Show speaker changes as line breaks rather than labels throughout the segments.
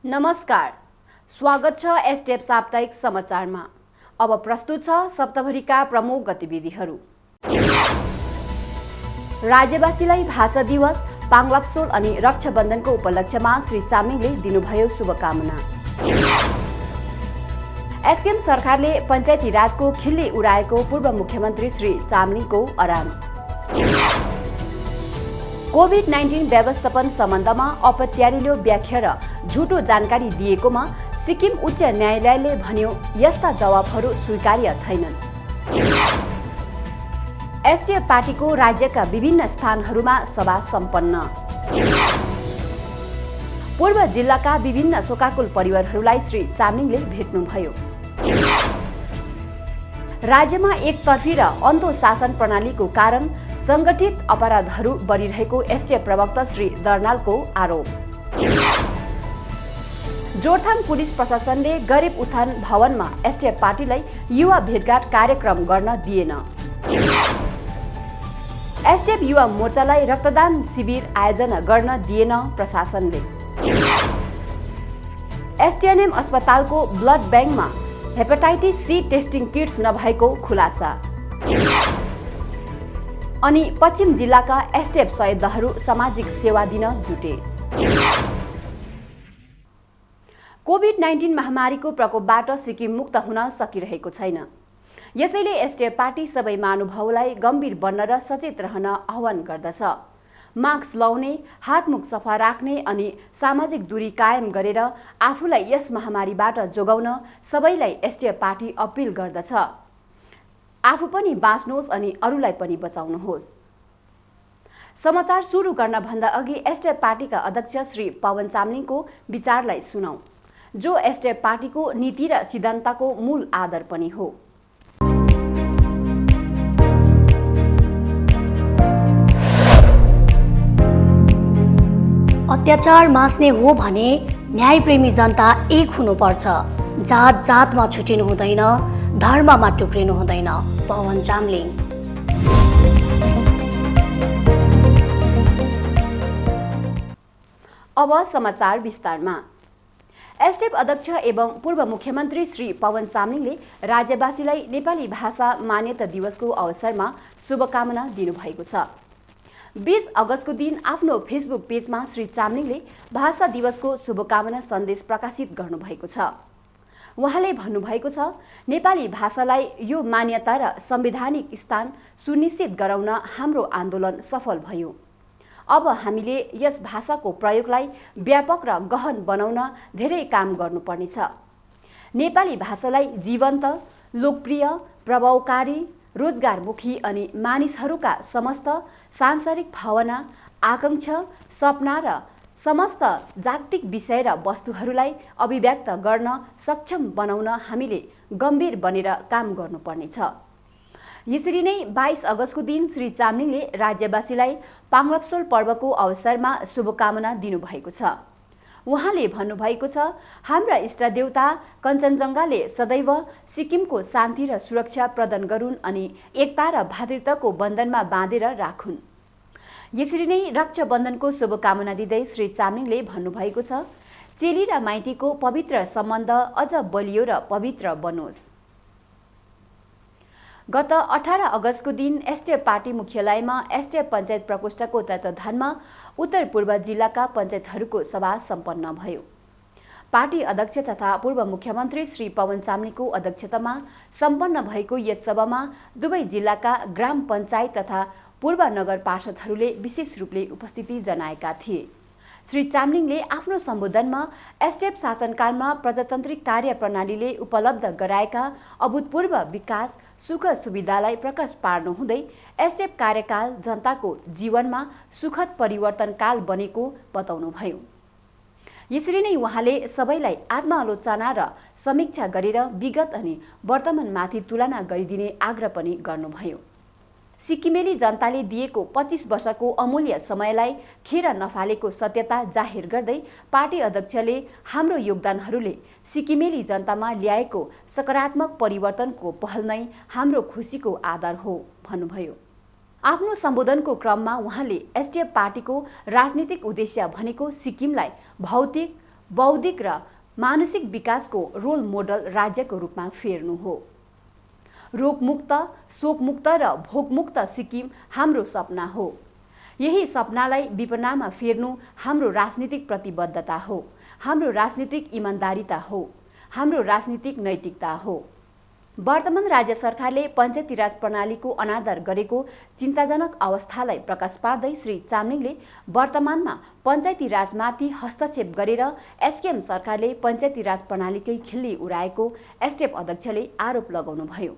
नमस्कार, स्वागत छ एसटिएफ साप्ताहिक समाचारमा। अब प्रस्तुत छ सप्ताहभरिका प्रमुख गतिविधिहरू। राज्यवासीलाई भाषा दिवस, पाङलाप्सोल अनि रक्षाबन्धनको उपलक्ष्यमा श्री चामलिङले दिनुभयो शुभकामना। एसकेएम सरकारले पञ्चायती राजको खिल्ली उडाएको पूर्व मुख्यमन्त्री श्री चामलिङको आराम। कोभिड-19 व्यवस्थापन सम्बन्धमा अपत्यारिलो व्याख्या र झुटो जानकारी दिएकोमा सिक्किम उच्च न्यायालयले भन्यो यस्ता जवाफहरू स्वीकार्य छैनन्। एसडिएफ पार्टीको राज्यका विभिन्न स्थानहरूमा सभा सम्पन्न। पूर्व जिल्लाका विभिन्न शोकाकुल परिवारहरूलाई श्री चामलिङले भेट्नुभयो। राज्यमा एकतर्फी र अन्धो शासन प्रणालीको कारण संगठित अपराधहरू बढिरहेको एसटिएफ प्रवक्ता श्री दर्नालको आरोप। जोरथाङ पुलिस प्रशासनले गरिब उत्थान भवनमा एसटिएफ पार्टीलाई युवा भेटघाट कार्यक्रम गर्न दिएन। एसटिएफ युवा मोर्चालाई रक्तदान शिविर आयोजना गर्न दिएन प्रशासनले। एसटिएनएम अस्पतालको ब्लड ब्याङ्कमा हेपाटाइटिस सी टेस्टिङ किट्स नभएको खुलासा। अनि पश्चिम जिल्लाका एसटिएफ सदस्यहरू सामाजिक सेवा दिन जुटे। कोभिड-19 महामारीको प्रकोपबाट सिक्किम मुक्त हुन सकिरहेको छैन। यसैले एसटिएफ पार्टी सबै महानुभावलाई गम्भीर बन्न र सचेत रहन आह्वान गर्दछ। मास्क लाउने, हातमुख सफा राख्ने अनि सामाजिक दूरी कायम गरेर आफूलाई यस महामारीबाट जोगाउन सबैलाई एसटिएफ पार्टी अपिल गर्दछ। आफू पनि बाँच्नुहोस् अनि अरूलाई पनि बचाउनुहोस्। समाचार सुरु गर्न भन्दा अघि एसटिएफ पार्टीका अध्यक्ष श्री पवन चामलिङको विचारलाई सुनौं, जो एसटिएफ पार्टीको नीति र सिद्धान्तको मूल आधार पनि हो।
अत्याचार मास्ने हो भने न्यायप्रेमी जनता एक हुनुपर्छ। जात जातमा छुटिनु हुँदैन, धर्ममा टुक्रिनु हुँदैन। पवन चामलिङ।
अब समाचार विस्तारमा। एसटिएफ अध्यक्ष एवं पूर्व मुख्यमन्त्री श्री पवन चामलिङले राज्यवासीलाई नेपाली भाषा मान्यता दिवसको अवसरमा शुभकामना दिनुभएको छ। 20 अगस्तको दिन आफ्नो फेसबुक पेजमा श्री चामलिङले भाषा दिवसको शुभकामना सन्देश प्रकाशित गर्नुभएको छ। उहाँले भन्नुभएको छ, नेपाली भाषालाई यो मान्यता र संवैधानिक स्थान सुनिश्चित गराउन हाम्रो आन्दोलन सफल भयो। अब हामीले यस भाषाको प्रयोगलाई व्यापक र गहन बनाउन धेरै काम गर्नुपर्नेछ। नेपाली भाषालाई जीवन्त, लोकप्रिय, प्रभावकारी, रोजगारमुखी अनि मानिसहरूका समस्त सांसारिक भावना, आकांक्षा, सपना र समस्त जागतिक विषय र वस्तुहरूलाई अभिव्यक्त गर्न सक्षम बनाउन हामीले गम्भीर बनेर काम गर्नुपर्नेछ। यसरी नै 22 अगस्तको दिन श्री चामलिङले राज्यवासीलाई पाङलाप्सोल पर्वको अवसरमा शुभकामना दिनुभएको छ। उहाँले भन्नुभएको छ, हाम्रा इष्टदेवता कञ्चनजङ्घाले सदैव सिक्किमको शान्ति र सुरक्षा प्रदान गरून् अनि एकता र भातृत्वको बन्धनमा बाँधेर राखुन्। यसरी नै रक्षाबन्धनको शुभकामना दिँदै श्री चामलिङले भन्नुभएको छ, चेली र माइतीको पवित्र सम्बन्ध अझ बलियो र पवित्र बनोस्। गत 18 अगस्तको दिन एसटिएफ पार्टी मुख्यालयमा एसटिएफ पञ्चायत प्रकोष्ठको तत्वावधानमा उत्तर पूर्व जिल्लाका पञ्चायतहरूको सभा सम्पन्न भयो। पार्टी अध्यक्ष तथा पूर्व मुख्यमन्त्री श्री पवन चामलिङको अध्यक्षतामा सम्पन्न भएको यस सभामा दुवै जिल्लाका ग्राम पञ्चायत तथा पूर्व नगर पार्षदहरूले विशेष रूपले उपस्थिति जनाएका थिए। श्री चामलिङले आफ्नो सम्बोधनमा एसटिएफ शासनकालमा प्रजातान्त्रिक कार्य प्रणालीले उपलब्ध गराएका अभूतपूर्व विकास, सुख सुविधालाई प्रकाश पार्नुहुँदै एसटिएफ कार्यकाल जनताको जीवनमा सुखद परिवर्तनकाल बनेको बताउनुभयो। यसरी नै उहाँले सबैलाई आत्मालोचना र समीक्षा गरेर विगत अनि वर्तमानमाथि तुलना गरिदिने आग्रह पनि गर्नुभयो। सिक्किमेली जनताले दिएको 25 वर्षको अमूल्य समयलाई खेर नफालेको सत्यता जाहेर गर्दै पार्टी अध्यक्षले हाम्रो योगदानहरूले सिक्किमेली जनतामा ल्याएको सकारात्मक परिवर्तनको पहल नै हाम्रो खुसीको आधार हो भन्नुभयो। आफ्नो सम्बोधनको क्रममा उहाँले एसडिएफ पार्टीको राजनीतिक उद्देश्य भनेको सिक्किमलाई भौतिक, बौद्धिक र मानसिक विकासको रोल मोडल राज्यको रूपमा फेर्नु हो। रोगमुक्त, शोकमुक्त र भोगमुक्त सिक्किम हाम्रो सपना हो। यही सपनालाई विपन्नामा फेर्नु हाम्रो राजनीतिक प्रतिबद्धता हो, हाम्रो राजनीतिक इमान्दारिता हो, हाम्रो राजनीतिक नैतिकता हो। वर्तमान राज्य सरकारले पञ्चायती राज प्रणालीको अनादर गरेको चिन्ताजनक अवस्थालाई प्रकाश पार्दै श्री चामलिङले वर्तमानमा पञ्चायती राजमाथि हस्तक्षेप गरेर एसकेएम सरकारले पञ्चायती राज प्रणालीकै खिल्ली उडाएको एसटिएफ अध्यक्षले आरोप लगाउनुभयो।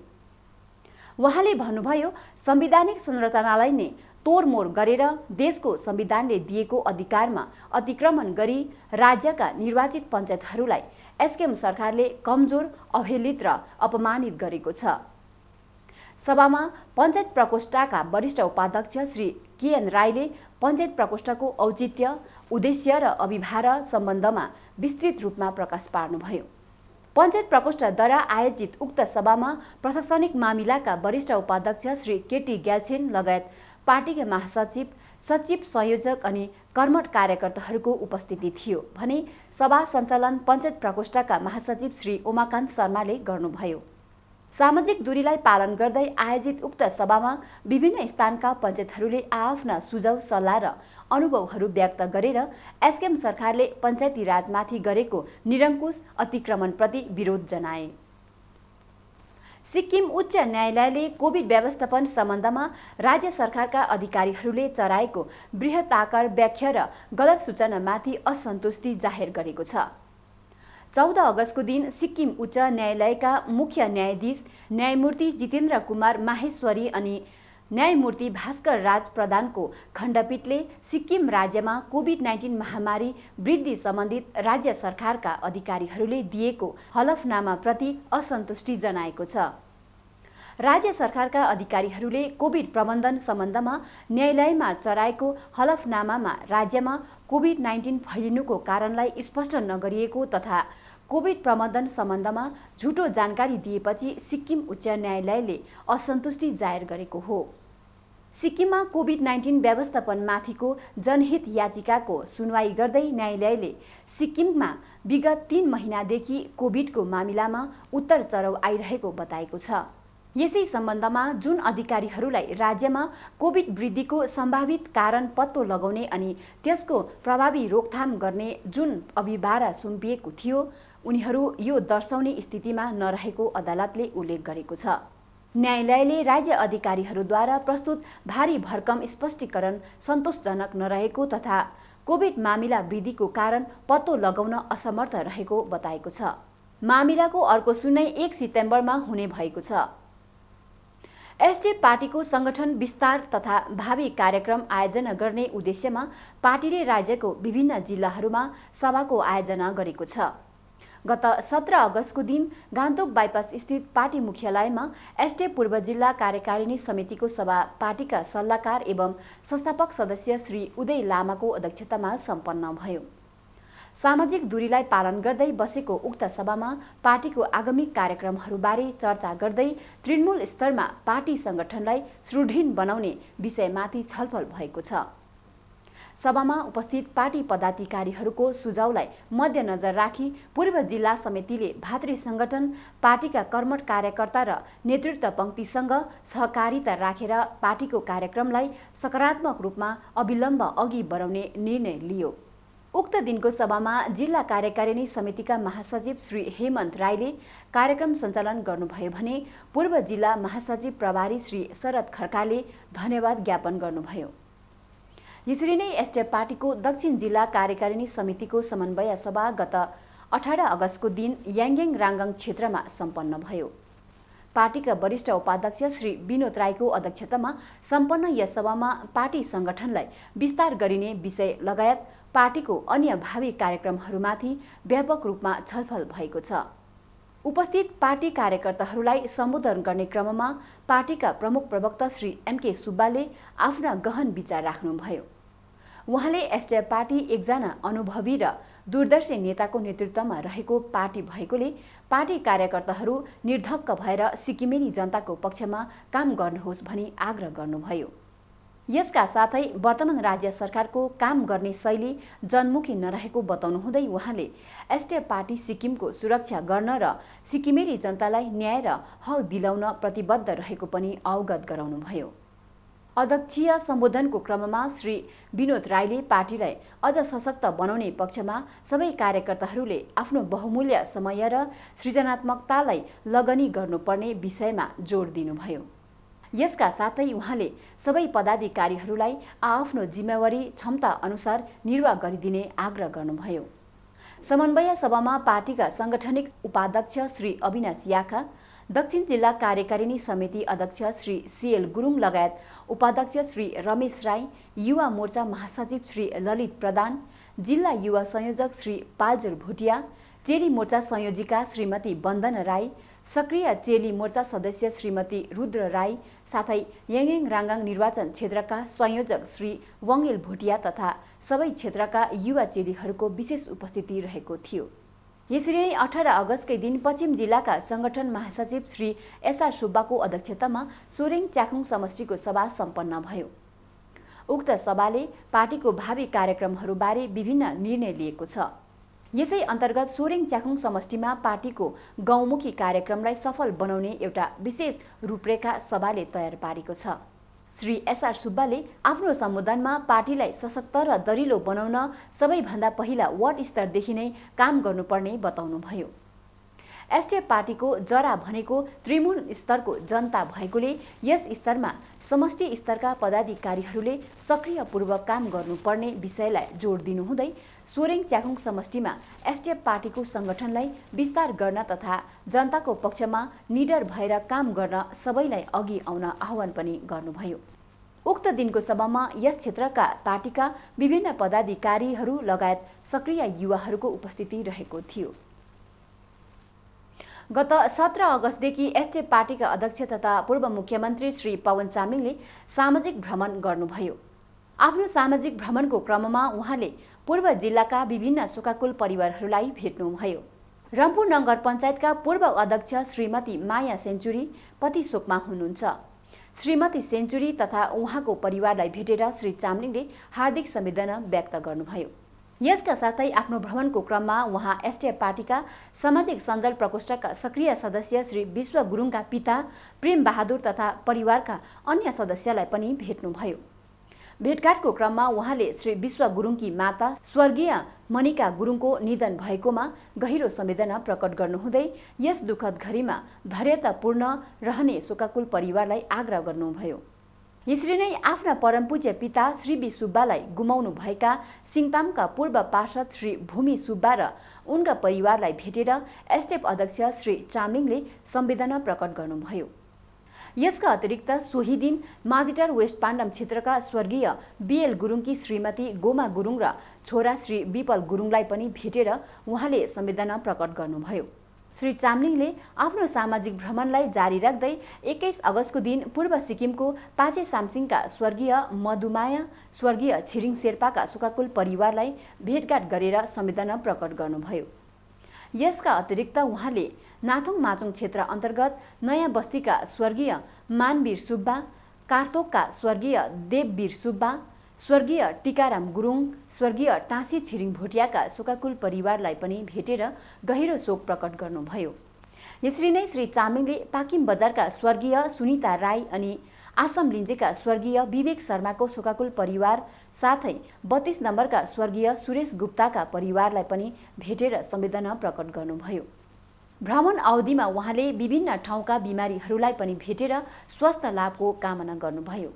उहाँले भन्नुभयो, संवैधानिक संरचनालाई नै तोडमोड गरेर देशको संविधानले दिएको अधिकारमा अतिक्रमण गरी राज्यका निर्वाचित पञ्चायतहरूलाई एसकेएम सरकारले कमजोर, अवहेलित र अपमानित गरेको छ। सभामा पञ्चायत प्रकोष्ठका वरिष्ठ उपाध्यक्ष श्री केएन राईले पञ्चायत प्रकोष्ठको औचित्य, उद्देश्य र अभिभार सम्बन्धमा विस्तृत रूपमा प्रकाश पार्नुभयो। पञ्चायत प्रकोष्ठद्वारा आयोजित उक्त सभामा प्रशासनिक मामिलाका वरिष्ठ उपाध्यक्ष श्री केटी ग्याल्छेन लगायत पार्टीका महासचिव, सचिव, संयोजक अनि कर्मठ कार्यकर्ताहरूको उपस्थिति थियो भने सभा सञ्चालन पञ्चायत प्रकोष्ठका महासचिव श्री उमाकान्त शर्माले गर्नुभयो। सामाजिक दूरीलाई पालन गर्दै आयोजित उक्त सभामा विभिन्न स्थानका पञ्चायतहरूले आफ्ना सुझाव, सल्लाह र अनुभवहरू व्यक्त गरेर एसकेएम सरकारले पञ्चायती राजमाथि गरेको निरङ्कुश अतिक्रमणप्रति विरोध जनाए। सिक्किम उच्च न्यायालयले कोभिड व्यवस्थापन सम्बन्धमा राज्य सरकारका अधिकारीहरूले चलाएको बृहदाकार व्याख्या र गलत सूचनामाथि असन्तुष्टि जाहेर गरेको छ। 14 अगस्तको दिन सिक्किम उच्च न्यायालयका मुख्य न्यायाधीश न्यायमूर्ति जितेन्द्र कुमार माहेश्वरी अनि न्यायमूर्ति भास्कर राज प्रधानको खण्डपीठले सिक्किम राज्यमा कोभिड-19 महामारी वृद्धि सम्बन्धित राज्य सरकारका अधिकारीहरूले दिएको हलफनामाप्रति असन्तुष्टि जनाएको छ। राज्य सरकारका अधिकारीहरूले कोभिड प्रबन्धन सम्बन्धमा न्यायालयमा चढाएको हलफनामामा राज्यमा कोभिड-19 फैलिनुको कारणलाई स्पष्ट नगरिएको तथा कोभिड प्रबन्धन सम्बन्धमा झुटो जानकारी दिएपछि सिक्किम उच्च न्यायालयले असन्तुष्टि जाहेर गरेको हो। सिक्किममा कोभिड-19 व्यवस्थापनमाथिको जनहित याचिकाको सुनवाई गर्दै न्यायालयले सिक्किममा विगत 3 महिनादेखि कोभिडको मामिलामा उत्तर चढाउ आइरहेको बताएको छ। यसै सम्बन्धमा जुन अधिकारीहरूलाई राज्यमा कोभिड वृद्धिको सम्भावित कारण पत्तो लगाउने अनि त्यसको प्रभावी रोकथाम गर्ने जुन अभिभार सुम्पिएको थियो, उनीहरू यो दर्शाउने स्थितिमा नरहेको अदालतले उल्लेख गरेको छ। न्यायालयले राज्य अधिकारीहरूद्वारा प्रस्तुत भारी भरकम स्पष्टीकरण सन्तोषजनक नरहेको तथा कोभिड मामिला वृद्धिको कारण पत्तो लगाउन असमर्थ रहेको बताएको छ। मामिलाको अर्को सुनवाई 1 सितम्बरमा हुने भएको छ। एसडिएफ पार्टीको संगठन विस्तार तथा भावी कार्यक्रम आयोजना गर्ने उद्देश्यमा पार्टीले राज्यको विभिन्न जिल्लाहरूमा सभाको आयोजना गरेको छ। गत 17 अगस्तको दिन गान्तोक बाइपास स्थित पार्टी मुख्यालयमा एसडिएफ पूर्व जिल्ला कार्यकारिणी समितिको सभा पार्टीका सल्लाहकार एवं संस्थापक सदस्य श्री उदय लामाको अध्यक्षतामा सम्पन्न भयो। सामाजिक दूरीलाई पालन गर्दै बसेको उक्त सभामा पार्टीको आगामी कार्यक्रमहरूबारे चर्चा गर्दै तृणमूल स्तरमा पार्टी संगठनलाई सुदृढ बनाउने विषयमाथि छलफल भएको छ। सभामा उपस्थित पार्टी पदाधिकारीहरूको सुझावलाई मध्यनजर राखी पूर्व जिल्ला समितिले भातृ संगठन, पार्टीका कर्मठ कार्यकर्ता र नेतृत्व पंक्तिसँग सहकारिता राखेर पार्टीको कार्यक्रमलाई सकारात्मक रूपमा अविलम्ब अघि बढाउने निर्णय लियो। उक्त दिनको सभामा जिल्ला कार्यकारिणी समितिका महासचिव श्री हेमन्त राईले कार्यक्रम सञ्चालन गर्नुभयो भने पूर्व जिल्ला महासचिव प्रभारी श्री शरद खड्काले धन्यवाद ज्ञापन गर्नुभयो। यसरी नै एसडिएफ पार्टीको दक्षिण जिल्ला कार्यकारिणी समितिको समन्वय सभा गत 18 अगस्तको दिन याङयाङ राङगाङ क्षेत्रमा सम्पन्न भयो। पार्टीका वरिष्ठ उपाध्यक्ष श्री विनोद राईको अध्यक्षतामा सम्पन्न यस सभामा पार्टी संगठनलाई विस्तार गरिने विषय लगायत पार्टीको अन्य भावी कार्यक्रमहरूमाथि व्यापक रूपमा छलफल भएको छ। उपस्थित पार्टी कार्यकर्ताहरूलाई सम्बोधन गर्ने क्रममा पार्टीका प्रमुख प्रवक्ता श्री एमके सुब्बाले आफ्ना गहन विचार राख्नुभयो। उहाँले एसडिएफ पार्टी एकजना अनुभवी र दूरदर्शी नेताको नेतृत्वमा रहेको पार्टी भएकोले पार्टी कार्यकर्ताहरू निर्धक्क भएर सिक्किमेली जनताको पक्षमा काम गर्नुहोस् भनी आग्रह गर्नुभयो। यसका साथै वर्तमान राज्य सरकारको काम गर्ने शैली जनमुखी नरहेको बताउनु हुँदै उहाँले एसडिएफ पार्टी सिक्किमको सुरक्षा गर्न र सिक्किमेली जनतालाई न्याय र हक दिलाउन प्रतिबद्ध रहेको पनि अवगत गराउनुभयो। अध्यक्षीय सम्बोधनको क्रममा श्री विनोद राईले पार्टीलाई अझ सशक्त बनाउने पक्षमा सबै कार्यकर्ताहरूले आफ्नो बहुमूल्य समय र सृजनात्मकतालाई लगनी गर्नुपर्ने विषयमा जोड दिनुभयो। यसका साथै उहाँले सबै पदाधिकारीहरूलाई आफ्नो जिम्मेवारी क्षमता अनुसार निर्वाह गरिदिने आग्रह गर्नुभयो। समन्वय सभामा पार्टीका सांगठनिक उपाध्यक्ष श्री अविनाश याखा, दक्षिण जिल्ला कार्यकारिणी समिति अध्यक्ष श्री सीएल गुरुङ लगायत उपाध्यक्ष श्री रमेश राई, युवा मोर्चा महासचिव श्री ललित प्रधान, जिल्ला युवा संयोजक श्री पाल्जर भुटिया, चेली मोर्चा संयोजिका श्रीमती वन्दन राई, सक्रिय चेली मोर्चा सदस्य श्रीमती रुद्र राई, साथै याङयाङ राङगाङ निर्वाचन क्षेत्रका संयोजक श्री वङ्गेल भुटिया तथा सबै क्षेत्रका युवा चेलीहरूको विशेष उपस्थिति रहेको थियो। यसरी नै 18 अगस्तकै दिन पश्चिम जिल्लाका संगठन महासचिव श्री एसआर सुब्बाको अध्यक्षतामा सोरेङ च्याखुङ समष्टिको सभा सम्पन्न भयो। उक्त सभाले पार्टीको भावी कार्यक्रमहरूबारे विभिन्न निर्णय लिएको छ। यसै अन्तर्गत सोरेङ च्याखुङ समष्टिमा पार्टीको गाउँमुखी कार्यक्रमलाई सफल बनाउने एउटा विशेष रूपरेखा सभाले तयार पारेको छ। श्री एसआर सुब्बाले आफ्नो सम्बोधनमा पार्टीलाई सशक्त र दरिलो बनाउन सबैभन्दा पहिला वार्ड स्तरदेखि नै काम गर्नुपर्ने बताउनुभयो। एसडिएफ पार्टीको जरा भनेको त्रिमूल स्तरको जनता भएकोले यस स्तरमा समष्टि स्तरका पदाधिकारीहरूले सक्रियपूर्वक काम गर्नुपर्ने विषयलाई जोड दिनुहुँदै सोरेङ च्याखुङ समष्टिमा एसडिएफ पार्टीको सङ्गठनलाई विस्तार गर्न तथा जनताको पक्षमा निडर भएर काम गर्न सबैलाई अघि आउन आह्वान पनि गर्नुभयो। उक्त दिनको सभामा यस क्षेत्रका पार्टीका विभिन्न पदाधिकारीहरू लगायत सक्रिय युवाहरूको उपस्थिति रहेको थियो। गत 17 अगस्तदेखि एसडिएफ पार्टीका अध्यक्ष तथा पूर्व मुख्यमन्त्री श्री पवन चामलिङले सामाजिक भ्रमण गर्नुभयो। आफ्नो सामाजिक भ्रमणको क्रममा उहाँले पूर्व जिल्लाका विभिन्न शोकाकुल परिवारहरूलाई भेट्नुभयो। रम्फू नगर पञ्चायतका पूर्व अध्यक्ष श्रीमती माया सेन्चुरी पति शोकमा हुनुहुन्छ। श्रीमती सेन्चुरी तथा उहाँको परिवारलाई भेटेर श्री चामलिङले हार्दिक संवेदना व्यक्त गर्नुभयो। यसका साथै आफ्नो भ्रमणको क्रममा उहाँ एसडिएफ पार्टीका सामाजिक सञ्जाल प्रकोष्ठका सक्रिय सदस्य श्री विश्व गुरुङका पिता प्रेम बहादुर तथा परिवारका अन्य सदस्यलाई पनि भेट्नुभयो। भेटघाटको क्रममा उहाँले श्री विश्व गुरुङकी माता स्वर्गीय मनिका गुरुङको निधन भएकोमा गहिरो संवेदना प्रकट गर्नुहुँदै यस दुःखद घडीमा धैर्यतापूर्ण रहने शोकाकुल परिवारलाई आग्रह गर्नुभयो। यसरी नै आफ्ना परमपूज्य पिता श्री बी सुब्बालाई गुमाउनु भएका सिङतामका पूर्व पार्षद श्री भूमि सुब्बा र उनका परिवारलाई भेटेर एसडिएफ अध्यक्ष श्री चामलिङले संवेदना प्रकट गर्नुभयो। यसका अतिरिक्त सोही दिन माझीटार वेस्ट पाण्डम क्षेत्रका स्वर्गीय बीएल गुरुङकी श्रीमती गोमा गुरुङ र छोरा श्री विपल गुरुङलाई पनि भेटेर उहाँले संवेदना प्रकट गर्नुभयो। श्री चामलिङले आफ्नो सामाजिक भ्रमणलाई जारी राख्दै 21 अगस्तको दिन पूर्व सिक्किमको पाचे सामसिङका स्वर्गीय मधुमाया, स्वर्गीय छिरिङ शेर्पाका शोकाकुल परिवारलाई भेटघाट गरेर संवेदना प्रकट गर्नुभयो। यसका अतिरिक्त उहाँले नाथुङ माचुङ क्षेत्र अन्तर्गत नयाँ बस्तीका स्वर्गीय मानवीर सुब्बा, कार्तोकका स्वर्गीय देववीर सुब्बा, स्वर्गीय टिकाराम गुरुङ, स्वर्गीय टाँसी छिरिङ भोटियाका शोकाकुल परिवारलाई पनि भेटेर गहिरो शोक प्रकट गर्नुभयो। यसरी नै श्री चामलिङले पाकिम बजारका स्वर्गीय सुनिता राई अनि आसाम लिञ्जेका स्वर्गीय विवेक शर्माको शोकाकुल परिवार साथै 32 नम्बरका स्वर्गीय सुरेश गुप्ताका परिवारलाई पनि भेटेर संवेदना प्रकट गर्नुभयो। भ्रमण अवधिमा उहाँले विभिन्न ठाउँका बिमारीहरूलाई पनि भेटेर स्वास्थ्य लाभको कामना गर्नुभयो।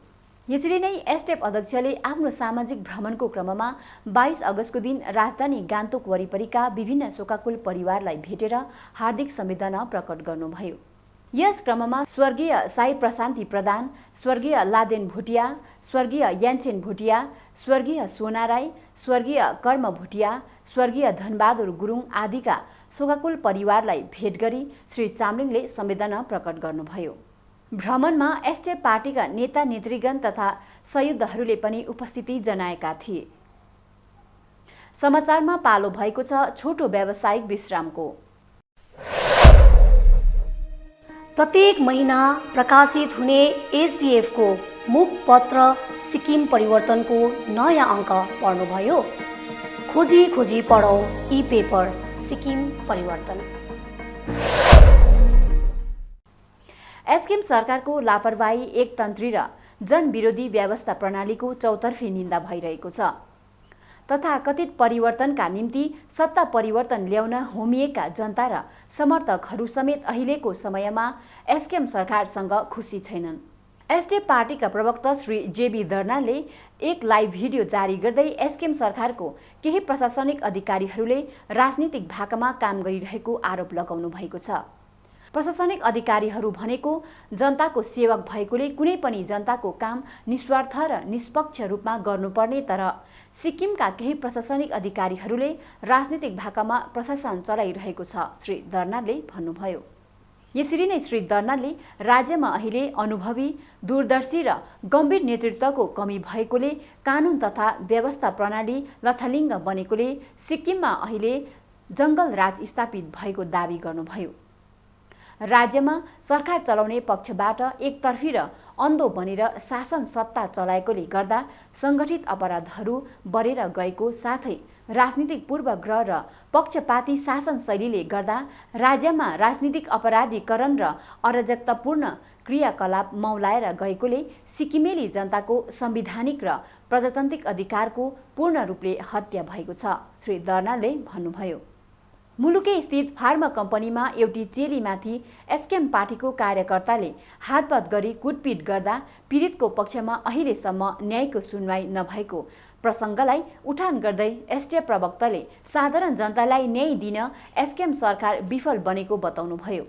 यसरी नै एसडिएफ अध्यक्षले आफ्नो सामाजिक भ्रमणको क्रममा 22 अगस्तको दिन राजधानी गान्तोक वरिपरिका विभिन्न शोकाकुल परिवारलाई भेटेर हार्दिक संवेदना प्रकट गर्नुभयो। यस क्रममा स्वर्गीय साई प्रशान्ति प्रधान, स्वर्गीय लादेन भुटिया, स्वर्गीय यान्छेन भुटिया, स्वर्गीय सोना राई, स्वर्गीय कर्म भुटिया, स्वर्गीय धनबहादुर गुरुङ आदिका शोकाकुल परिवारलाई भेट गरी श्री चामलिङले संवेदना प्रकट गर्नुभयो। भ्रमणमा एसडिएफ पार्टीका नेता नेतृगण तथा सहयोद्धहरूले पनि उपस्थिति जनाएका थिए। समाचारमा पालो भएको छ छोटो व्यावसायिक विश्रामको।
प्रत्येक महिना प्रकाशित हुने एसडिएफको मुखपत्र सिक्किम परिवर्तनको नयाँ अङ्क पढ्नुभयो? खोजी खोजी पढौँ ई पेपर सिक्किम परिवर्तन।
एसकेएम सरकारको लापरवाही, एकतन्त्री र जनविरोधी व्यवस्था प्रणालीको चौतर्फी निन्दा भइरहेको छ। तथा कथित परिवर्तनका निम्ति सत्ता परिवर्तन ल्याउन होमिएका जनता र समर्थकहरू समेत अहिलेको समयमा एसकेएम सरकारसँग खुसी छैनन्। एसडिएफ पार्टीका प्रवक्ता श्री जेबी दर्नालले एक लाइभ भिडियो जारी गर्दै एसकेएम सरकारको केही प्रशासनिक अधिकारीहरूले राजनीतिक भाकामा काम गरिरहेको आरोप लगाउनु भएको छ। प्रशासनिक अधिकारीहरू भनेको जनताको सेवक भएकोले कुनै पनि जनताको काम निस्वार्थ र निष्पक्ष रूपमा गर्नुपर्ने, तर सिक्किमका केही प्रशासनिक अधिकारीहरूले राजनीतिक भाकामा प्रशासन चलाइरहेको छ, श्री दर्नालले भन्नुभयो। यसरी नै श्री दर्नालले राज्यमा अहिले अनुभवी, दूरदर्शी र गम्भीर नेतृत्वको कमी भएकोले कानुन तथा व्यवस्था प्रणाली लथालिङ्ग बनेकोले सिक्किममा अहिले जङ्गल राज स्थापित भएको दावी गर्नुभयो। राज्यमा सरकार चलाउने पक्षबाट एकतर्फी र अन्धो बनेर शासन सत्ता चलाएकोले गर्दा सङ्गठित अपराधहरू बढेर गएको साथै राजनीतिक पूर्वग्रह र पक्षपाती शासन शैलीले गर्दा राज्यमा राजनीतिक अपराधीकरण र अराजकतापूर्ण क्रियाकलाप मौलाएर गएकोले सिक्किमेली जनताको संवैधानिक र प्रजातान्त्रिक अधिकारको पूर्ण रूपले हत्या भएको छ, श्री दर्नालले भन्नुभयो। मुलुकै स्थित फार्मा कम्पनीमा एउटी चेलीमाथि एसकेएम पार्टीको कार्यकर्ताले हातपात गरी कुटपिट गर्दा पीडितको पक्षमा अहिलेसम्म न्यायको सुनवाई नभएको प्रसङ्गलाई उठान गर्दै एसडिएफ प्रवक्ताले साधारण जनतालाई न्याय दिन एसकेएम सरकार विफल बनेको बताउनुभयो।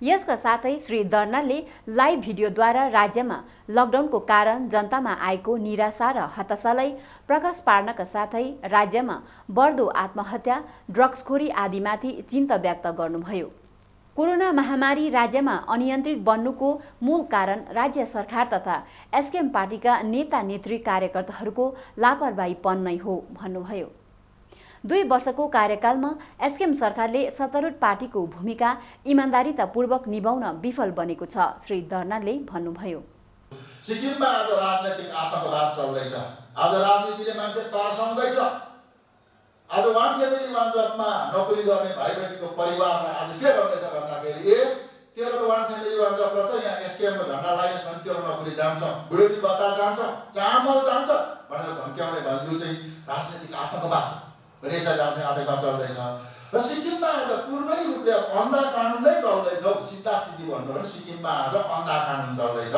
यसका साथै श्री दर्नालले लाइभ भिडियोद्वारा राज्यमा लकडाउनको कारण जनतामा आएको निराशा र हताशालाई प्रकाश पार्नका साथै राज्यमा बढ्दो आत्महत्या, ड्रग्सखोरी आदिमाथि चिन्ता व्यक्त गर्नुभयो। कोरोना महामारी राज्यमा अनियन्त्रित बन्नुको मूल कारण राज्य सरकार तथा एसकेएम पार्टीका नेता नेत्री कार्यकर्ताहरूको लापरवाहीपन नै हो भन्नुभयो। 2 वर्षको कार्यकालमा एसकेएम सरकारले सत्तारूढ पार्टीको भूमिका इमान्दारितापूर्वक निभाउन विफल बनेको छ, श्री दर्नालले भन्नुभयो।
सिक्किममा आज राजनैतिक आतंकवाद चल्दैछ। आज राजनीतिले मान्छे तर्साउँदैछ। आज वान फ्यामिली वान जबमा नोकरी गर्ने भाइ बहिनीको परिवारलाई आज के गर्दैछ भन्दाखेरि तेरो त वान फ्यामिली वान जब रहेछ, यहाँ एसकेएमको झन्डा लगाइस् भने तेरो नोकरी जान्छ, बुढेली भत्ता जान्छ, चामल जान्छ भनेर धम्क्याउने भन्नु चाहिँ राजनीतिक आतंकवाद आतंकवाद चल्दैछ। र सिक्किममा आज पूर्णै रूपले अन्धा कानुन नै चल्दैछ। सिधा सिधी भन्नु भने सिक्किममा आज अन्धा कानुन चल्दैछ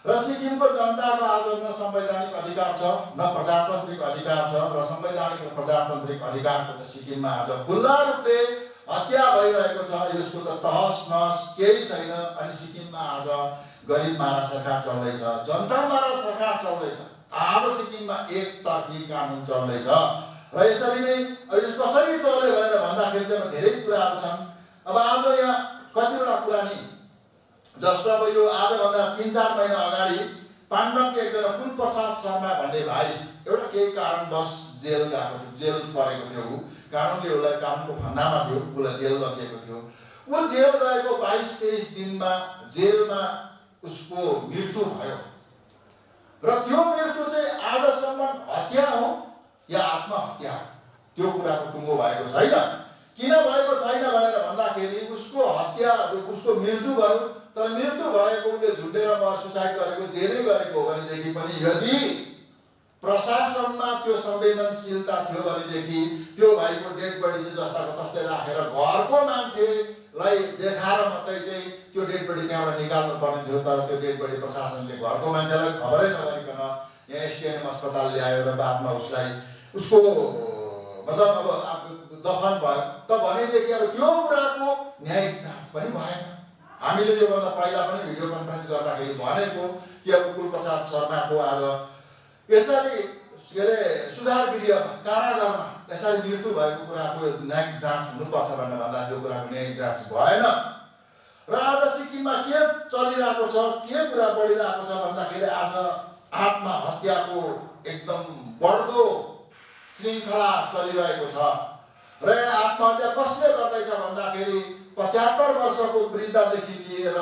र सिक्किमको जनताको आज न संवैधानिक अधिकार छ, न प्रजातान्त्रिक अधिकार छ र संवैधानिक र प्रजातान्त्रिक अधिकारको त सिक्किममा आज खुल्ला रूपले हत्या भइरहेको छ। यसको त तहस नहस केही छैन। अनि सिक्किममा आज गरिब मारा सरकार चल्दैछ, जनता मारा सरकार चल्दैछ। आज सिक्किममा एकतर्फी कानुन चल्दैछ र यसरी नै अहिले कसरी चल्यो भनेर भन्दाखेरि चाहिँ धेरै कुराहरू छन्। अब आज यहाँ कतिवटा कुरा नि, जस्तो अब यो आजभन्दा 3-4 महिना अगाडि पाण्डवको एकजना फुलप्रसाद शर्मा भन्ने भाइ एउटा केही कारणवश जेल गएको थियो, जेल परेको थियो। कानुनले उसलाई कानुनको फन्दामा थियो, उसलाई जेल लगिएको थियो। ऊ जेल गएको 22-23 दिनमा जेलमा उसको मृत्यु भयो र त्यो मृत्यु चाहिँ आजसम्म हत्या हो या आत्महत्या त्यो कुराको टुङ्गो भएको छैन। किन भएको छैन भनेर भन्दाखेरि उसको हत्या, उसको मृत्यु भयो, तर मृत्यु भएको उसले झुन्डेर सुसाइड गरेको, जेलै गरेको हो भनेदेखि पनि यदि प्रशासनमा त्यो संवेदनशीलता थियो भनेदेखि त्यो भाइको डेड बडी चाहिँ जस्ताको तस्तै राखेर घरको मान्छेलाई देखाएर मात्रै चाहिँ त्यो डेड बडी त्यहाँबाट निकाल्नु पर्ने थियो। तर त्यो डेड बडी प्रशासनले घरको मान्छेलाई खबरै नगरिकन यहाँ एसटिएनएम अस्पताल ल्यायो र बादमा उसको मतलब अब दफन भयो। त भनेदेखि अब त्यो कुराको न्यायिक जाँच पनि भएन। हामीले योभन्दा पहिला पनि भिडियो कन्फरेन्स गर्दाखेरि भनेको कि अब कुलप्रसाद शर्माको आज यसरी के अरे सुधार गृह कारागारमा यसरी मृत्यु भएको कुराको न्यायिक जाँच हुनुपर्छ भनेर भन्दा त्यो कुराको न्यायिक जाँच भएन। र आज सिक्किममा के चलिरहेको छ, के कुरा बढिरहेको छ भन्दाखेरि आज आत्महत्याको एकदम बढ्दो श्रृङ्खला चलिरहेको छ। र आत्महत्या कसले गर्दैछ भन्दाखेरि 75 वर्षको वृद्धदेखि लिएर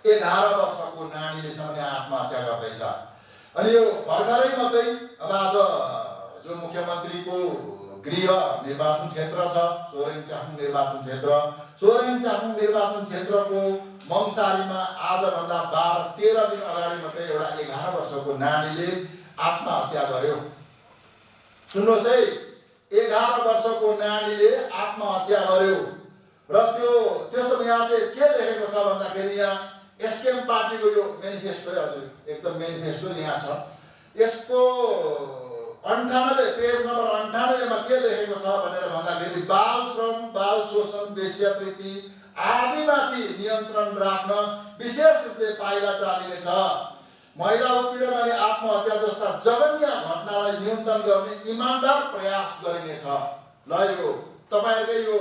11 वर्षको नानीले पनि आत्महत्या गर्दैछ। अनि यो भर्खरै मात्रै अब आज जो मुख्यमन्त्रीको गृह निर्वाचन क्षेत्र छ सोरेङ निर्वाचन क्षेत्रको मङसारीमा आजभन्दा 12-13 दिन अगाडि मात्रै एउटा 11 वर्षको नानीले आत्महत्या गर्यो। सुन्नुहोस् है, 11 वर्षको नानीले आत्महत्या गर्यो र त्यसो यहाँ चाहिँ के लेखेको छ भन्दाखेरि यहाँ एसकेएम पार्टीको यो मेनिफेस्टो हजुर एकदम मेनिफेस्टो यहाँ छ। यसको 98 पेज नम्बर 98 मा के लेखेको छ भनेर भन्दाखेरि बाल श्रम, बाल शोषण, वेश्यावृत्ति आदिमाथि नियन्त्रण राख्न विशेष रूपले पाइला चालिनेछ। महिला उत्पीडन अनि आत्महत्या जस्ता जघन्य घटनालाई न्यूनतम गर्ने इमानदार प्रयास गरिनेछ। ल यो तपाईहरुकै यो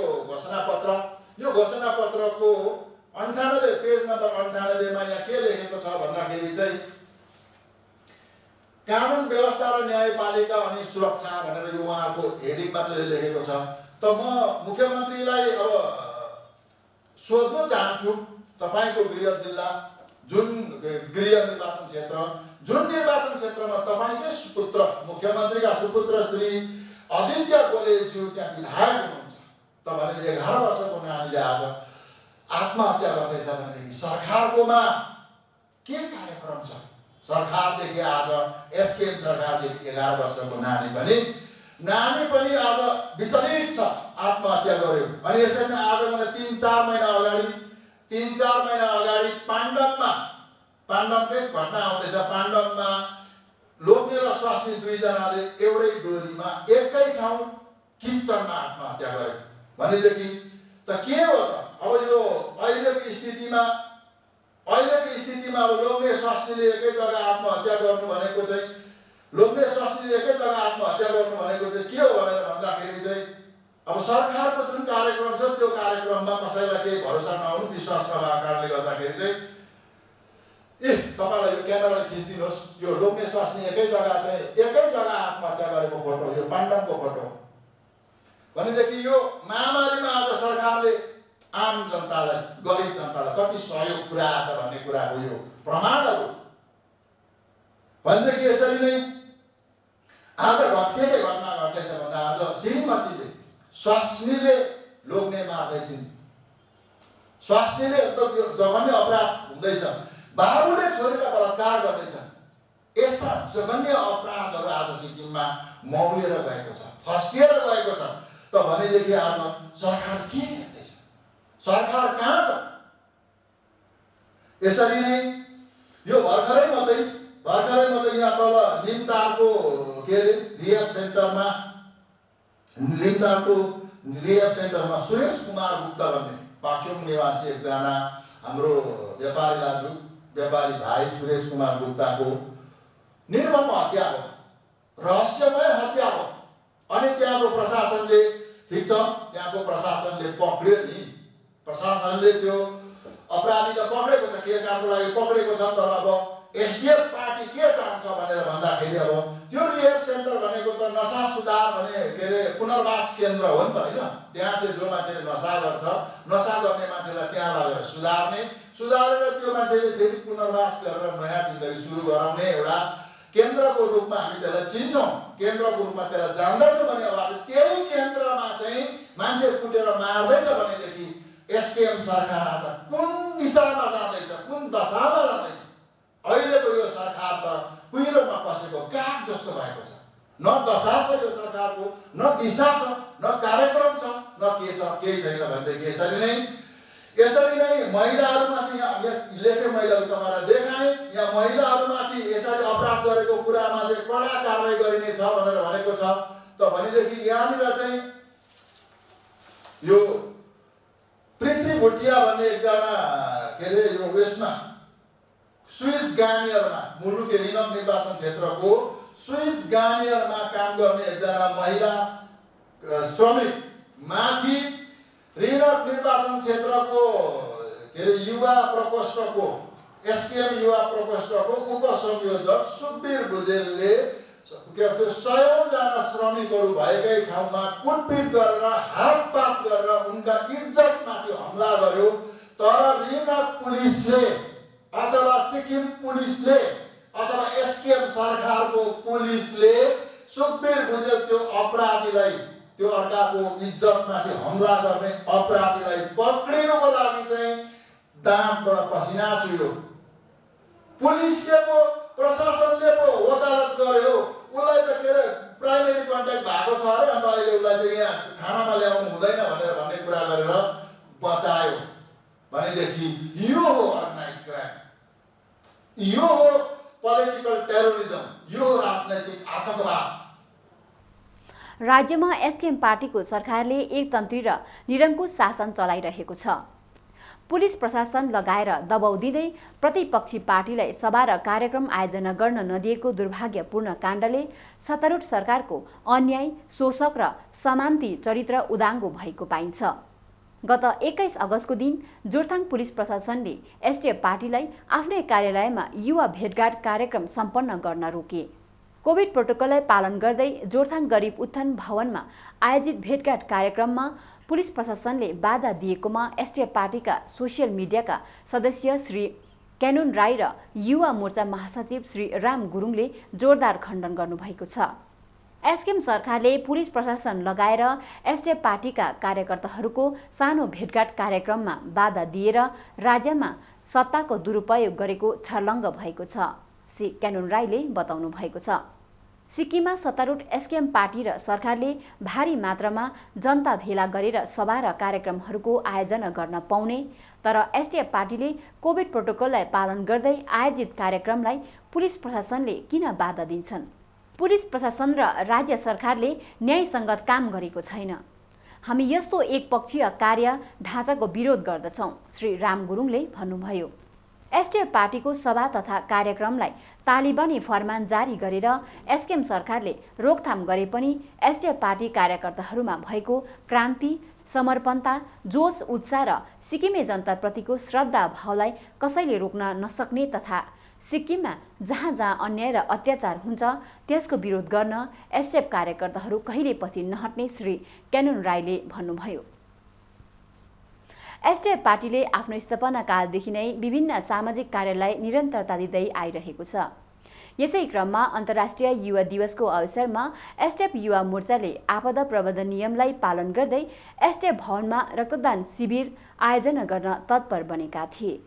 घोषणापत्रको 98 पेज नम्बर 98 मा यहाँ के लेखेको छ भन्दाखेरि चाहिँ कानुन व्यवस्था र न्यायपालिका अनि सुरक्षा भनेर यो उहाँको हेडिङमा चाहिँ लेखेको छ। त म मुख्यमन्त्रीलाई अब सोध्न चाहन्छु, तपाईको गृह जिल्ला जुन निर्वाचन क्षेत्रमा तपाईकै सुपुत्र मुख्यमन्त्रीका सुपुत्र श्री आदित्य गोलेज्यू त्यहाँ विधायक हुनुहुन्छ। तपाईले 11 वर्षको नानीले आज आत्महत्या गर्दैछ भनेदेखि सरकारकोमा के कार्यक्रम छ? सरकारदेखि आज एसकेएम सरकारदेखि 11 वर्षको नानी पनि आज विचलित छ, आत्महत्या गर्यो। अनि यसरी नै आज भने 3-4 महिना अगाडि पाण्डमकै घटना आउँदैछ। पाण्डममा लोग्ने र स्वास्नी दुईजनाले एउटै डोरीमा एकै ठाउँ किचनमा आत्महत्या गर्यो भनेदेखि त के हो त? अब यो अहिलेको स्थितिमा अब लोग्ने स्वास्नीले एकै जग्गा आत्महत्या गर्नु भनेको चाहिँ के हो भनेर भन्दाखेरि चाहिँ अब सरकारको जुन कार्यक्रम छ त्यो कार्यक्रममा कसैलाई केही भरोसा नहुनु, विश्वास नभएको कारणले गर्दाखेरि चाहिँ तपाईलाई यो क्यामेराले खिच्दिनुहोस्, यो लोग्ने स्वास्नी एकै जग्गा आत्महत्या गरेको फोटो, यो पाण्डमको फोटो भनेदेखि यो महामारीमा आज सरकारले आम जनतालाई, गरिब जनतालाई कति सहयोग पुर्याएको छ भन्ने कुराको यो प्रमाणहरू भनेदेखि यसरी नै आज के घटना घट्दैछ भन्दा आज श्रीमतीले स्वास्नीले लोग्ने मार्दैछिन्, स्वास्नीले जघन्य अपराध हुँदैछ, बाबुले छोरीका बलात्कार गर्दैछ। यस्ता जघन्य अपराधहरू आज सिक्किममा मौलिएर गएको छ, फस्टिएर गएको छ। त भनेदेखि आज सरकार के हेर्दैछ? सरकार कहाँ छ? यसरी नै यो भर्खरै मात्रै यहाँ तल लिमटारको रिहेब सेन्टरमा सुरेश कुमार गुप्त भन्ने पाक्योङ निवासी एकजना हाम्रो व्यापारी भाइ सुरेश कुमार गुप्ताको निर्मम हत्या हो, रहस्यमय हत्या हो। अनि त्यहाँको प्रशासनले पक्ड्यो नि, प्रशासनले त्यो अपराधी त पक्डेको छ, के कामको लागि पक्डेको छ। तर अब एसडीएफ पार्टी के चाहन्छ भनेर भन्दाखेरि अब त्यो रिहेब सेन्टर भनेको त नशा सुधार पुनर्वास केन्द्र हो नि त हैन। त्यहाँ चाहिँ जो मान्छेले नशा गर्छ, नशा गर्ने मान्छेलाई त्यहाँ लगेर सुधारेर त्यो मान्छेले फेरि पुनर्वास गरेर नयाँ जिन्दगी सुरु गराउने एउटा केन्द्रको रूपमा हामी त्यसलाई चिन्छौँ, केन्द्रको रूपमा त्यसलाई जान्दछौँ भने अब त्यही केन्द्रमा चाहिँ मान्छे कुटेर मार्दैछ भनेदेखि एसकेएम सरकार आज कुन दिशामा जाँदैछ, कुन दशामा जाँदैछ? अहिलेको यो सरकार त कुहिरोमा पसेको काग जस्तो भएको छ। न दशा छ यो सरकारको, न दिशा छ, न कार्यक्रम छ, न के छ, केही छैन भनेदेखि यसरी नै महिलाहरूमाथि यहाँ लेखे महिलाहरू तपाईँलाई देखाएँ, यहाँ महिलाहरूमाथि यसरी अपराध गरेको कुरामा चाहिँ कडा कारबाही गरिनेछ भनेर भनेको छ। त भनेदेखि यहाँनिर चाहिँ यो पृथ्वी भुटिया भन्ने एकजना यो उयसमा स्विस गानियरमा मुलुक रिनक निर्वाचन क्षेत्रको स्विस गानियरमा काम गर्ने एकजना महिला श्रमिक माथि रिनक निर्वाचन क्षेत्रको युवा प्रकोष्ठको एसकेएम युवा प्रकोष्ठको उपसंयोजक सुकबीर भुजेलले 100 जना श्रमिकहरू भएकै ठाउँमा कुटपिट गरेर हातपात गरेर उनका इज्जतमाथि हमला गर्यो। तर रिनक पुलिसले जनताको इज्जतमाथि हमला गर्ने अपराधीलाई पक्रिनुको लागि चाहिँ दाँतबाट पसिना चुह्यो। पुलिसले पो प्रशासनले पो वकालत गर्यो, उसलाई त के अरे प्राइमेरी कन्ट्याक्ट भएको छ अरे, अन्त अहिले उसलाई चाहिँ यहाँ थानामा ल्याउनु हुँदैन भनेर भन्ने कुरा गरेर बचायो भनेदेखि यो हो अर्गनाइज क्राइम, यो हो पोलिटिकल टेरोरिजम, यो हो राजनैतिक आतंकवाद।
राज्यमा एसकेएम पार्टीको सरकारले एकतन्त्री र निरङ्कुश शासन चलाइरहेको छ। पुलिस प्रशासन लगाएर दबाउ दिँदै प्रतिपक्षी पार्टीलाई सभा र कार्यक्रम आयोजना गर्न नदिएको दुर्भाग्यपूर्ण काण्डले सत्तारूढ सरकारको अन्याय, शोषक र समान्ती चरित्र उदाङ्गो भएको पाइन्छ। गत 21 अगस्तको दिन जोरथाङ पुलिस प्रशासनले एसडिएफ पार्टीलाई आफ्नै कार्यालयमा युवा भेटघाट कार्यक्रम सम्पन्न गर्न रोके। कोभिड प्रोटोकललाई पालन गर्दै जोरथाङ गरिब उत्थान भवनमा आयोजित भेटघाट कार्यक्रममा पुलिस प्रशासनले बाधा दिएकोमा एसडिएफ पार्टीका सोसियल मिडियाका सदस्य श्री क्यानुन राई र युवा मोर्चा महासचिव श्री राम गुरुङले जोरदार खण्डन गर्नुभएको छ। एसकेएम सरकारले पुलिस प्रशासन लगाएर एसडिएफ पार्टीका कार्यकर्ताहरूको सानो भेटघाट कार्यक्रममा बाधा दिएर राज्यमा सत्ताको दुरुपयोग गरेको छर्लङ्ग भएको छ, श्री क्यानुन राईले बताउनु भएको छ। सिक्किममा सत्तारूढ एसकेएम पार्टी र सरकारले भारी मात्रामा जनता भेला गरेर सभा र कार्यक्रमहरूको आयोजना गर्न पाउने, तर एसडिएफ पार्टीले कोभिड प्रोटोकललाई पालन गर्दै आयोजित कार्यक्रमलाई पुलिस प्रशासनले किन बाधा दिन्छन्? पुलिस प्रशासन र राज्य सरकारले न्यायसङ्गत काम गरेको छैन। हामी यस्तो एकपक्षीय कार्य ढाँचाको विरोध गर्दछौँ, श्री राम गुरुङले भन्नुभयो। एसडिएफ पार्टीको सभा तथा कार्यक्रमलाई तालिबानी फरमान जारी गरेर एसकेएम सरकारले रोकथाम गरे पनि एसडिएफ पार्टी कार्यकर्ताहरूमा भएको क्रान्ति, समर्पणता, जोश, उत्साह र सिक्किमे जनताप्रतिको श्रद्धा भावलाई कसैले रोक्न नसक्ने तथा सिक्किममा जहाँ जहाँ अन्याय र अत्याचार हुन्छ त्यसको विरोध गर्न एसडिएफ कार्यकर्ताहरू कहिले पछि नहट्ने श्री क्यानुन राईले भन्नुभयो। एसडिएफ पार्टीले आफ्नो स्थापना कालदेखि नै विभिन्न सामाजिक कार्यलाई निरन्तरता दिँदै आइरहेको छ। यसै क्रममा अन्तर्राष्ट्रिय युवा दिवसको अवसरमा एसडिएफ युवा मोर्चाले आपदा प्रबन्धन नियमलाई पालन गर्दै एसडिएफ भवनमा रक्तदान शिविर आयोजना गर्न तत्पर बनेका थिए।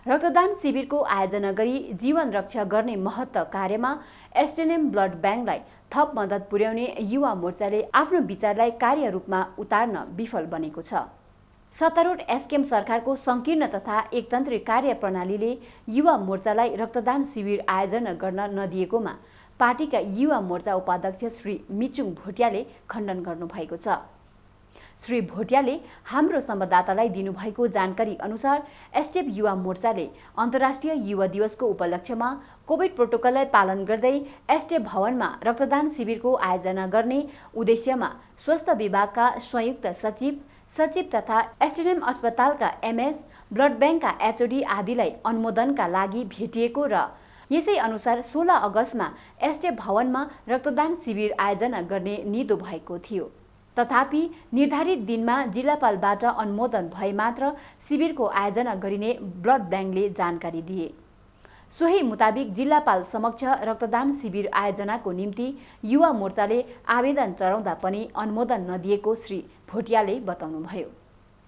रक्तदान शिविरको आयोजना गरी जीवन रक्षा गर्ने महत्त्व कार्यमा एसटिएनएम ब्लड ब्याङ्कलाई थप मद्दत पुर्याउने युवा मोर्चाले आफ्नो विचारलाई कार्य रूपमा उतार्न विफल बनेको छ। सत्तारूढ एसकेएम सरकारको सङ्कीर्ण तथा एकतन्त्री कार्य प्रणालीले युवा मोर्चालाई रक्तदान शिविर आयोजना गर्न नदिएकोमा पार्टीका युवा मोर्चा उपाध्यक्ष श्री मिचुङ भोटियाले खण्डन गर्नुभएको छ। श्री भोटियाले हाम्रो संवाददातालाई दिनुभएको जानकारी अनुसार एसडिएफ युवा मोर्चाले अन्तर्राष्ट्रिय युवा दिवसको उपलक्ष्यमा कोभिड प्रोटोकललाई पालन गर्दै एसडिएफ भवनमा रक्तदान शिविरको आयोजना गर्ने उद्देश्यमा स्वास्थ्य विभागका संयुक्त सचिव तथा एसटिएनएम अस्पतालका एमएस, ब्लड ब्याङ्कका एचओडी आदिलाई अनुमोदनका लागि भेटिएको र यसै अनुसार 16 अगस्तमा एसडिएफ भवनमा रक्तदान शिविर आयोजना गर्ने निधो भएको थियो। तथापि निर्धारित दिनमा जिल्लापालबाट अनुमोदन भए मात्र शिविरको आयोजना गरिने ब्लड ब्याङ्कले जानकारी दिए। सोही मुताबिक जिल्लापाल समक्ष रक्तदान शिविर आयोजनाको निम्ति युवा मोर्चाले आवेदन चढाउँदा पनि अनुमोदन नदिएको श्री भोटियाले बताउनुभयो।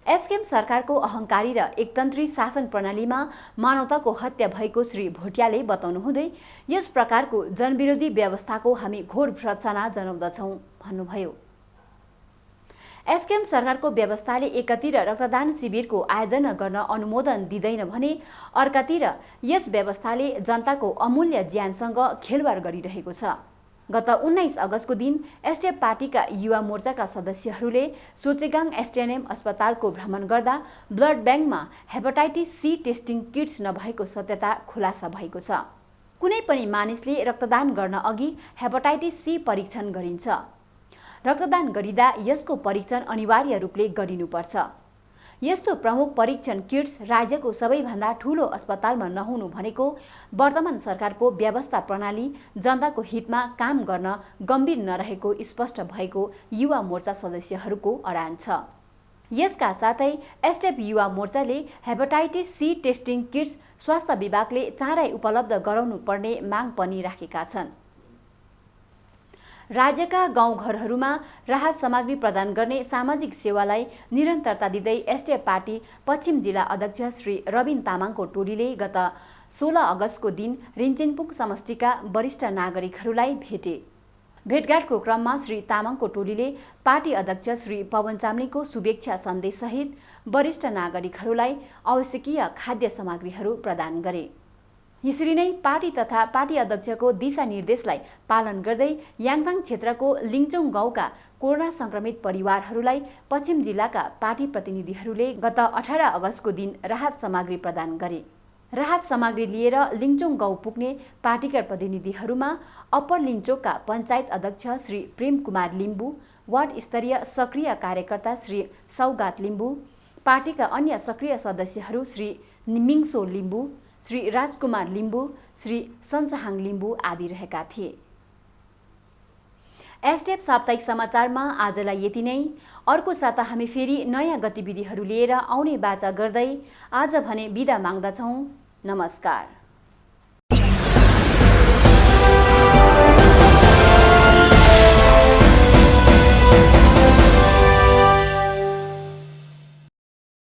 एसकेएम सरकारको अहङ्कारी र एकतन्त्री शासन प्रणालीमा मानवताको हत्या भएको श्री भोटियाले बताउनुहुँदै यस प्रकारको जनविरोधी व्यवस्थाको हामी घोर भर्त्सना जनाउँदछौँ भन्नुभयो। एसकेएम सरकारको व्यवस्थाले एकातिर रक्तदान शिविरको आयोजना गर्न अनुमोदन दिँदैन भने अर्कातिर यस व्यवस्थाले जनताको अमूल्य ज्यानसँग खेलवाड गरिरहेको छ। गत 19 अगस्तको दिन एसडिएफ पार्टीका युवा मोर्चाका सदस्यहरूले सोचेगाङ एसटिएनएम अस्पतालको भ्रमण गर्दा ब्लड ब्याङ्कमा हेपाटाइटिस सी टेस्टिङ किट्स नभएको सत्यता खुलासा भएको छ। कुनै पनि मानिसले रक्तदान गर्न अघि हेपाटाइटिस सी परीक्षण गरिन्छ। रक्तदान गरिँदा यसको परीक्षण अनिवार्य रूपले गरिनुपर्छ। यस्तो प्रमुख परीक्षण किट्स राज्यको सबैभन्दा ठूलो अस्पतालमा नहुनु भनेको वर्तमान सरकारको व्यवस्था प्रणाली जनताको हितमा काम गर्न गम्भीर नरहेको स्पष्ट भएको युवा मोर्चा सदस्यहरूको अडान छ। यसका साथै एसडिएफ युवा मोर्चाले हेपाटाइटिस सी टेस्टिङ किट्स स्वास्थ्य विभागले चाँडै उपलब्ध गराउनु पर्ने माग पनि राखेका छन्। राज्यका गाउँघरहरूमा राहत सामग्री प्रदान गर्ने सामाजिक सेवालाई निरन्तरता दिँदै एसडिएफ पार्टी पश्चिम जिल्ला अध्यक्ष श्री रबिन तामाङको टोलीले गत 16 अगस्तको दिन रिन्चेनपुङ समष्टिका वरिष्ठ नागरिकहरूलाई भेटे। भेटघाटको क्रममा श्री तामाङको टोलीले पार्टी अध्यक्ष श्री पवन चामलिङको शुभेच्छा सन्देशसहित वरिष्ठ नागरिकहरूलाई आवश्यकीय खाद्य सामग्रीहरू प्रदान गरे। यसरी नै पार्टी तथा पार्टी अध्यक्षको दिशानिर्देशलाई पालन गर्दै याङथाङ क्षेत्रको लिङचोङ गाउँका कोरोना संक्रमित परिवारहरूलाई पश्चिम जिल्लाका पार्टी प्रतिनिधिहरूले गत 18 अगस्तको दिन राहत सामग्री प्रदान गरे। राहत सामग्री लिएर लिङचोङ गाउँ पुग्ने पार्टीका प्रतिनिधिहरूमा अप्पर लिङचोकका पञ्चायत अध्यक्ष श्री प्रेम कुमार लिम्बू, वार्ड स्तरीय सक्रिय कार्यकर्ता श्री सौगात लिम्बू, पार्टीका अन्य सक्रिय सदस्यहरू श्री मिङसो लिम्बू, श्री राजकुमार लिम्बू, श्री सञ्चहाङ लिम्बू आदि रहेका थिए। एसडिएफ साप्ताहिक समाचारमा आजलाई यति नै। अर्को साता हामी फेरि नयाँ गतिविधिहरू लिएर आउने बाचा गर्दै आज भने बिदा माग्दछौँ। नमस्कार।